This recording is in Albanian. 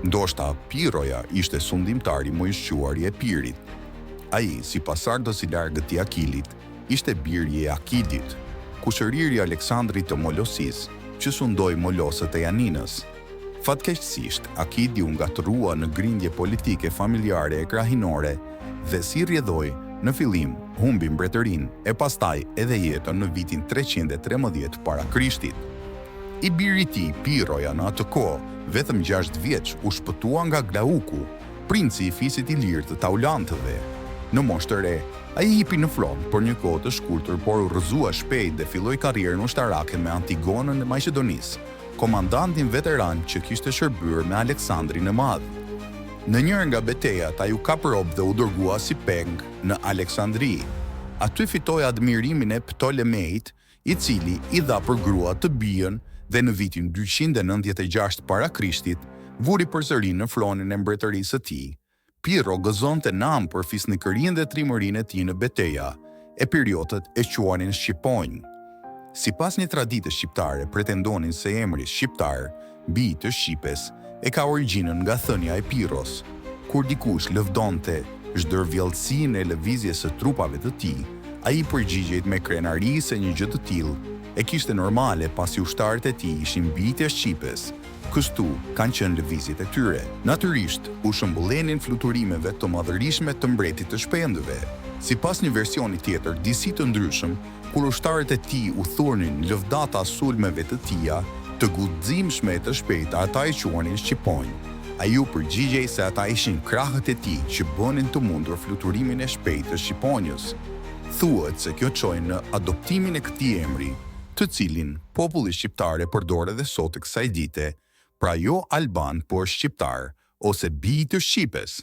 Ndoshta Piroja ishte sundimtari më i shquar i Epirit. Ai, si pasardhës i largët i Akilit, ishte biri i Akidit, kushëriri Aleksandrit të Molosis, që sundoi Molosët e Janinës. Fatkeqësisht, Akidi u ngatërua në grindje politike familjare e krahinore dhe si rrjedhoi, në fillim humbi mbretërinë e pastaj edhe jetën në vitin 313 para Krishtit. I biri i tij, Piroja, në atë kohë, vetëm 6 vjeç, u shpëtua nga Glauku, princi i fisit i lirë të Taulantëve. Në moshë të re, ai hipi në front për një kohë të shkurtër, por u rrëzua shpejt dhe filloi karrierën ushtarake me Antigonën e Maqedonisë, komandantin veteran që kishte shërbyer me Aleksandrin e Madh. Në njërë nga betejat, ai u kap rob dhe u dërgua si peng në Aleksandri. Aty fitoi admirimin e Ptolemeit, i cili i dha për grua të bijën dhe në vitin 296 para Krishtit vuri përsëri në fronin e mbretërisë së tij. Piro gëzonte nam për fisnikërinë dhe trimërinë e tij në beteja, e periotët e quanin shqiponj. Sipas një tradite shqiptare, pretendonin se emri shqiptar, bij të Shqipes, e ka origjinën nga thënia e Piros. Kur dikush lëvdonte zhdërvjellësinë e lëvizjes së trupave të tij, ai përgjigjej me krenari se një gjë të tillë e kishte normale pasi ushtarët e tij ishin bijtë e Shqipes. Kështu kanë qenë lëvizjet e tyre. Natyrisht, u shëmbullenin fluturimeve të madhërishme të mbretit të shpendëve. Sipas një versioni tjetër, disi të ndryshëm, kur ushtarët e tij u thurnin lëvdata sulmeve të tija, të guximshme e të shpejta, ata i quanin shqiponj. Ai u përgjigjej se ata ishin krahët e tij që bënin të mundur fluturimin e shpejtë të shqiponjës. Thuhet se kjo çoi në adoptimin e këtij emri, të cilin populli shqiptar e përdor edhe sot të kësaj dite, pra jo alban, por shqiptar ose bij të Shqipes.